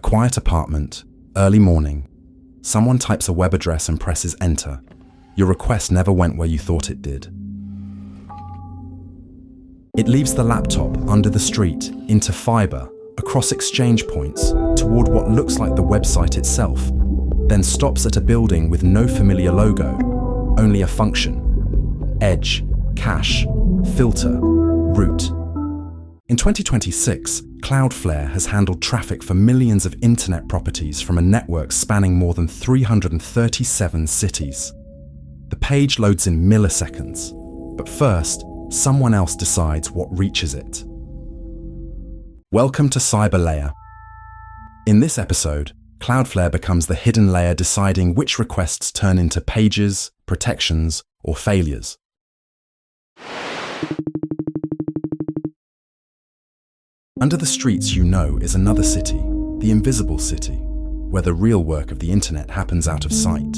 Quiet apartment, early morning. Someone types a web address and presses enter. Your request never went where you thought it did. It leaves the laptop under the street, into fiber, across exchange points, toward what looks like the website itself, then stops at a building with no familiar logo, only a function: edge, cache, filter, route. In 2026, Cloudflare has handled traffic for millions of internet properties from a network spanning more than 337 cities. The page loads in milliseconds, but first, someone else decides what reaches it. Welcome to Cyber Layer. In this episode, Cloudflare becomes the hidden layer deciding which requests turn into pages, protections, or failures. Under the streets you know is another city, the invisible city, where the real work of the internet happens out of sight.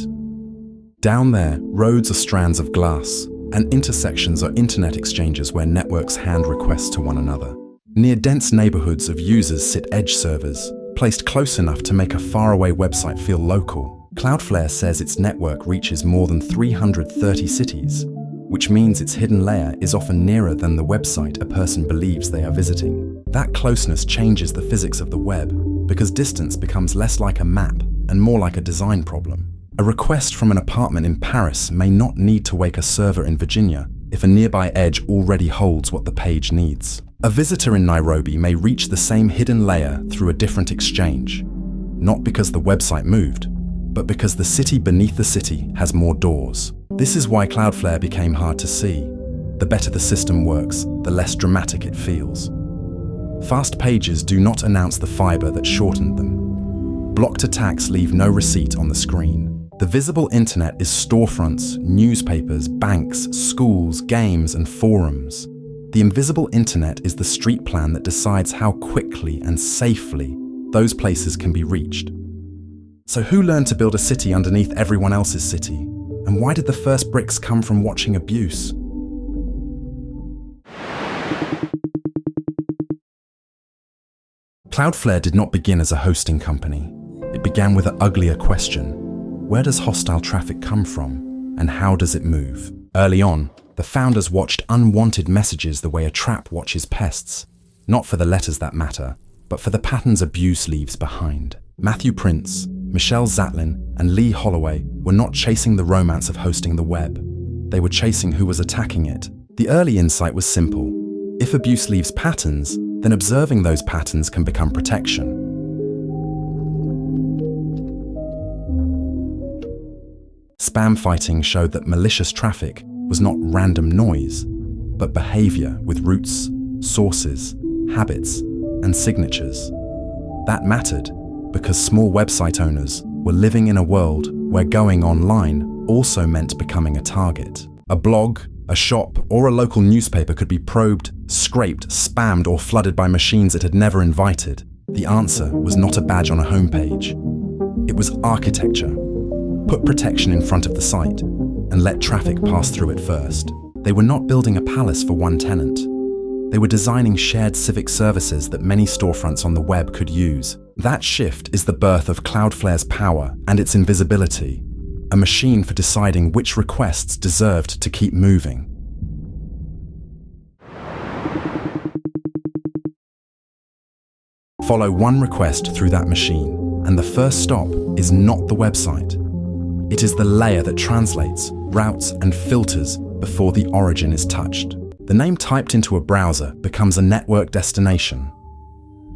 Down there, roads are strands of glass, and intersections are internet exchanges where networks hand requests to one another. Near dense neighborhoods of users sit edge servers, placed close enough to make a faraway website feel local. Cloudflare says its network reaches more than 330 cities, which means its hidden layer is often nearer than the website a person believes they are visiting. That closeness changes the physics of the web, because distance becomes less like a map and more like a design problem. A request from an apartment in Paris may not need to wake a server in Virginia if a nearby edge already holds what the page needs. A visitor in Nairobi may reach the same hidden layer through a different exchange, not because the website moved, but because the city beneath the city has more doors. This is why Cloudflare became hard to see. The better the system works, the less dramatic it feels. Fast pages do not announce the fiber that shortened them. Blocked attacks leave no receipt on the screen. The visible internet is storefronts, newspapers, banks, schools, games, and forums. The invisible internet is the street plan that decides how quickly and safely those places can be reached. So who learned to build a city underneath everyone else's city? And why did the first bricks come from watching abuse? Cloudflare did not begin as a hosting company. It began with an uglier question. Where does hostile traffic come from, and how does it move? Early on, the founders watched unwanted messages the way a trap watches pests, not for the letters that matter, but for the patterns abuse leaves behind. Matthew Prince, Michelle Zatlyn, and Lee Holloway were not chasing the romance of hosting the web. They were chasing who was attacking it. The early insight was simple. If abuse leaves patterns, then observing those patterns can become protection. Spam fighting showed that malicious traffic was not random noise, but behavior with roots, sources, habits, and signatures. That mattered because small website owners were living in a world where going online also meant becoming a target. A blog, a shop, or a local newspaper could be probed, scraped, spammed, or flooded by machines it had never invited. The answer was not a badge on a homepage. It was architecture. Put protection in front of the site and let traffic pass through it first. They were not building a palace for one tenant. They were designing shared civic services that many storefronts on the web could use. That shift is the birth of Cloudflare's power and its invisibility, a machine for deciding which requests deserved to keep moving. Follow one request through that machine, and the first stop is not the website. It is the layer that translates, routes, and filters before the origin is touched. The name typed into a browser becomes a network destination.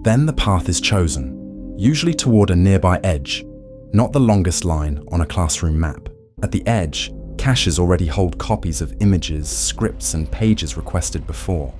Then the path is chosen, usually toward a nearby edge, not the longest line on a classroom map. At the edge, caches already hold copies of images, scripts, and pages requested before.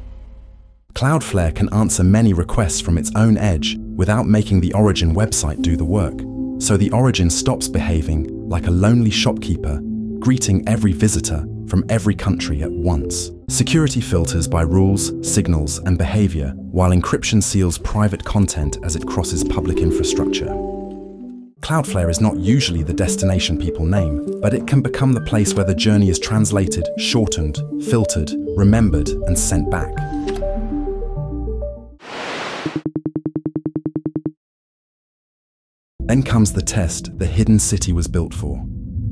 Cloudflare can answer many requests from its own edge without making the origin website do the work. So the origin stops behaving like a lonely shopkeeper, greeting every visitor from every country at once. Security filters by rules, signals, and behavior, while encryption seals private content as it crosses public infrastructure. Cloudflare is not usually the destination people name, but it can become the place where the journey is translated, shortened, filtered, remembered, and sent back. Then comes the test the hidden city was built for.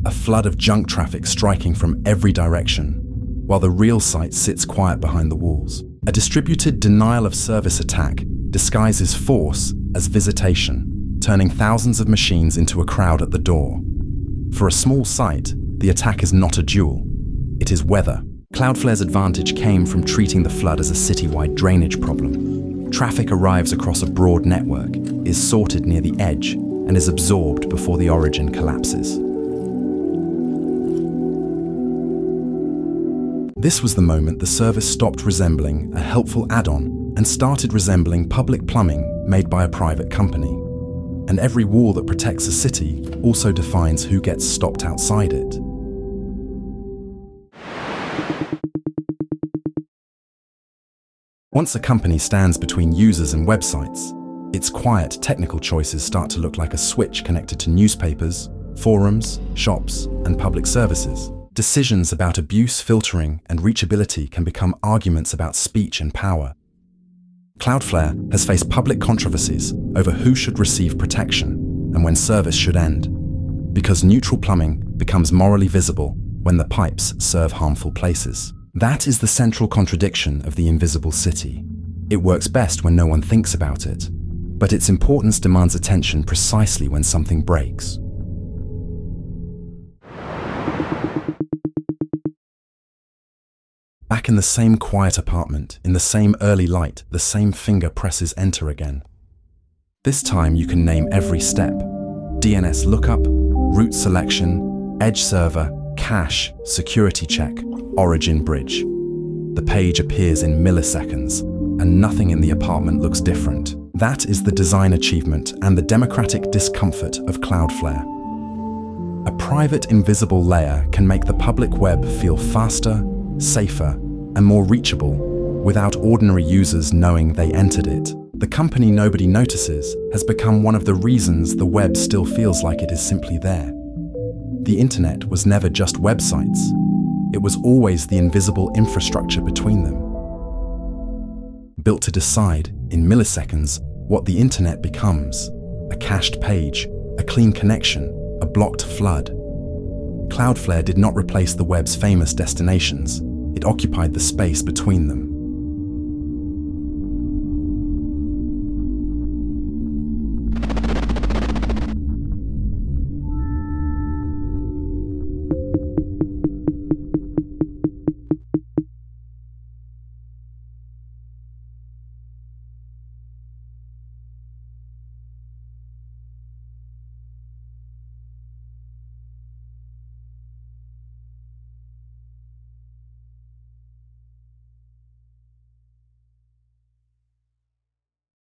A flood of junk traffic striking from every direction, while the real site sits quiet behind the walls. A distributed denial-of-service attack disguises force as visitation, turning thousands of machines into a crowd at the door. For a small site, the attack is not a duel. It is weather. Cloudflare's advantage came from treating the flood as a citywide drainage problem. Traffic arrives across a broad network, is sorted near the edge, and is absorbed before the origin collapses. This was the moment the service stopped resembling a helpful add-on and started resembling public plumbing made by a private company. And every wall that protects a city also defines who gets stopped outside it. Once a company stands between users and websites, its quiet technical choices start to look like a switch connected to newspapers, forums, shops, and public services. Decisions about abuse filtering and reachability can become arguments about speech and power. Cloudflare has faced public controversies over who should receive protection and when service should end, because neutral plumbing becomes morally visible when the pipes serve harmful places. That is the central contradiction of the invisible city. It works best when no one thinks about it, but its importance demands attention precisely when something breaks. Back in the same quiet apartment, in the same early light, the same finger presses enter again. This time you can name every step: DNS lookup, route selection, edge server, cache, security check, origin bridge. The page appears in milliseconds, and nothing in the apartment looks different. That is the design achievement and the democratic discomfort of Cloudflare. A private invisible layer can make the public web feel faster, safer, and more reachable without ordinary users knowing they entered it. The company nobody notices has become one of the reasons the web still feels like it is simply there. The internet was never just websites. It was always the invisible infrastructure between them. Built to decide, in milliseconds, what the internet becomes: a cached page, a clean connection, a blocked flood. Cloudflare did not replace the web's famous destinations. It occupied the space between them.